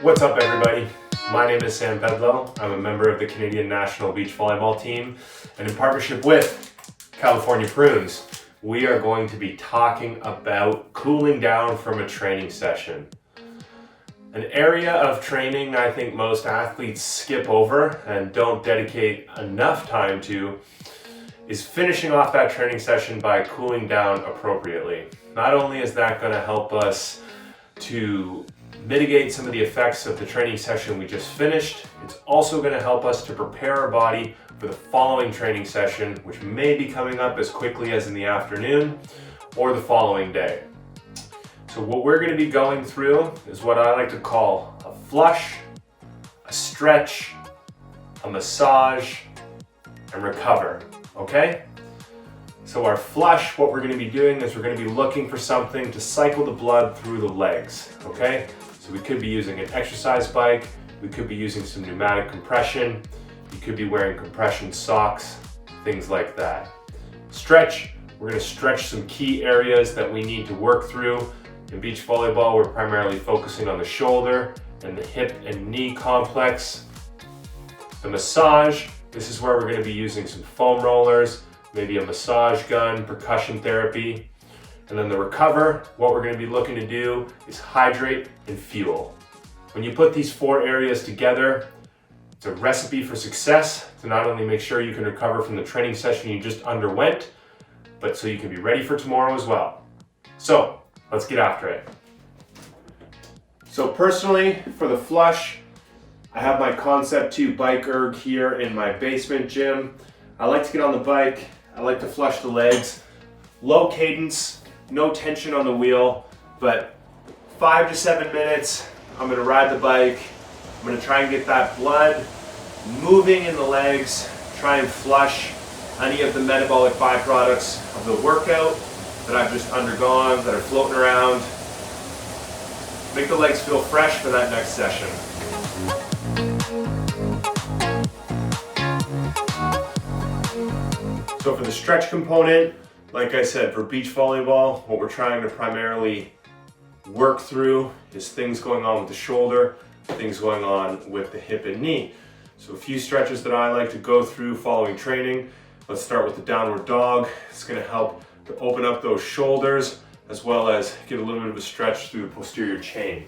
What's up, everybody? My name is Sam Pedlow. I'm a member of the Canadian National Beach Volleyball team, and in partnership with California Prunes, we are going to be talking about cooling down from a training session. An area of training I think most athletes skip over and don't dedicate enough time to is finishing off that training session by cooling down appropriately. Not only is that going to help us to mitigate some of the effects of the training session we just finished, it's also going to help us to prepare our body for the following training session, which may be coming up as quickly as in the afternoon or the following day. So what we're going to be going through is what I like to call a flush, a stretch, a massage, and recover, okay? So our flush, what we're going to be doing is we're going to be looking for something to cycle the blood through the legs, okay? So we could be using an exercise bike, we could be using some pneumatic compression, you could be wearing compression socks, things like that. Stretch, we're going to stretch some key areas that we need to work through. In beach volleyball, we're primarily focusing on the shoulder and the hip and knee complex. The massage, this is where we're going to be using some foam rollers, maybe a massage gun, percussion therapy. And then the recover, what we're going to be looking to do is hydrate and fuel. When you put these four areas together, it's a recipe for success to not only make sure you can recover from the training session you just underwent, but so you can be ready for tomorrow as well. So let's get after it. So personally, for the flush, I have my Concept 2 bike erg here in my basement gym. I like to get on the bike, I like to flush the legs. Low cadence, no tension on the wheel, but 5 to 7 minutes, I'm gonna ride the bike. I'm gonna try and get that blood moving in the legs, try and flush any of the metabolic byproducts of the workout that I've just undergone, that are floating around. Make the legs feel fresh for that next session. So for the stretch component, like I said, for beach volleyball, what we're trying to primarily work through is things going on with the shoulder, things going on with the hip and knee. So a few stretches that I like to go through following training. Let's start with the downward dog. It's going to help to open up those shoulders as well as get a little bit of a stretch through the posterior chain.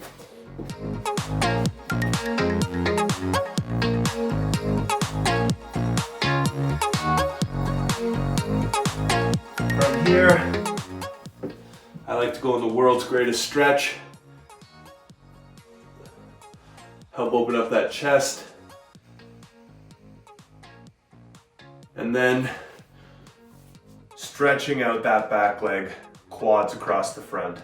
From here, I like to go in the world's greatest stretch. Help open up that chest. And then stretching out that back leg, quads across the front.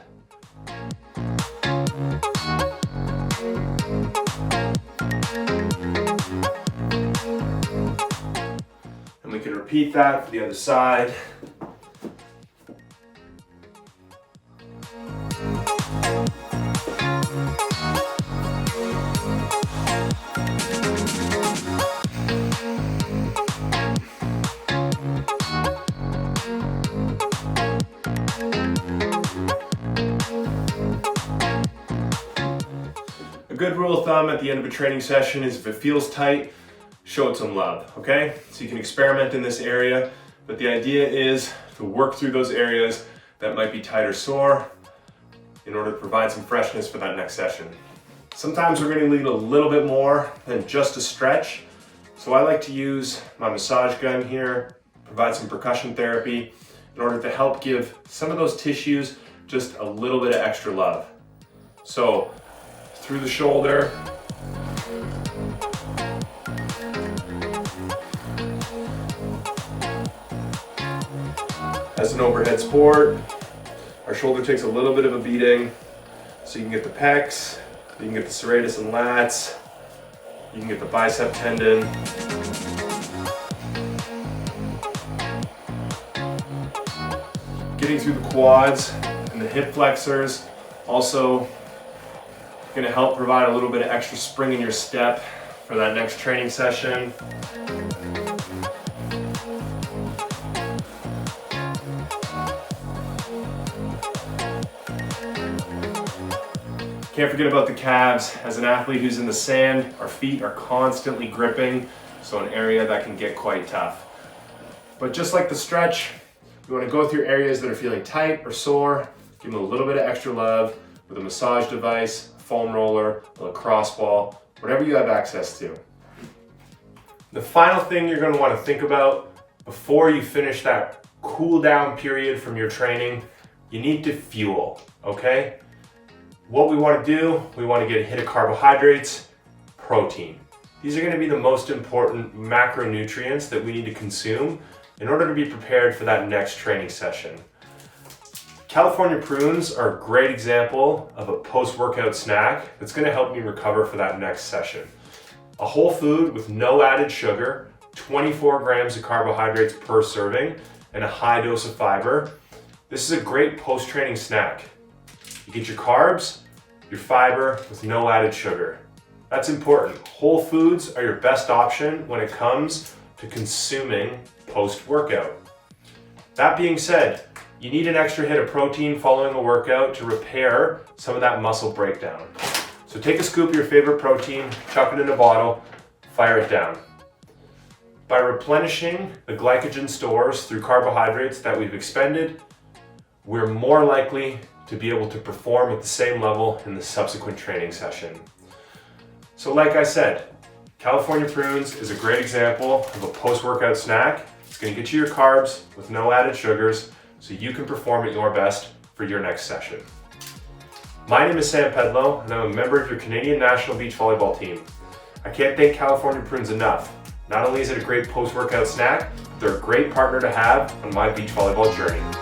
And we can repeat that for the other side. A good rule of thumb at the end of a training session is if it feels tight, show it some love, okay? So you can experiment in this area, but the idea is to work through those areas that might be tight or sore in order to provide some freshness for that next session. Sometimes we're gonna need a little bit more than just a stretch, so I like to use my massage gun here, provide some percussion therapy in order to help give some of those tissues just a little bit of extra love. So through the shoulder, as an overhead support, our shoulder takes a little bit of a beating, so you can get the pecs, you can get the serratus and lats, you can get the bicep tendon. Getting through the quads and the hip flexors, also going to help provide a little bit of extra spring in your step for that next training session. Can't forget about the calves. As an athlete who's in the sand, our feet are constantly gripping, so an area that can get quite tough. But just like the stretch, you want to go through areas that are feeling tight or sore, give them a little bit of extra love with a massage device, a foam roller, a lacrosse ball, whatever you have access to. The final thing you're going to want to think about before you finish that cool down period from your training, you need to fuel, okay? What we want to do, we want to get a hit of carbohydrates, protein. These are going to be the most important macronutrients that we need to consume in order to be prepared for that next training session. California prunes are a great example of a post-workout snack that's going to help me recover for that next session. A whole food with no added sugar, 24 grams of carbohydrates per serving, and a high dose of fiber. This is a great post-training snack. You get your carbs, your fiber with no added sugar. That's important. Whole foods are your best option when it comes to consuming post-workout. That being said, you need an extra hit of protein following a workout to repair some of that muscle breakdown. So take a scoop of your favorite protein, chuck it in a bottle, fire it down. By replenishing the glycogen stores through carbohydrates that we've expended, we're more likely to be able to perform at the same level in the subsequent training session. So like I said, California prunes is a great example of a post-workout snack. It's going to get you your carbs with no added sugars so you can perform at your best for your next session. My name is Sam Pedlow, and I'm a member of your Canadian National Beach Volleyball team. I can't thank California prunes enough. Not only is it a great post-workout snack, they're a great partner to have on my beach volleyball journey.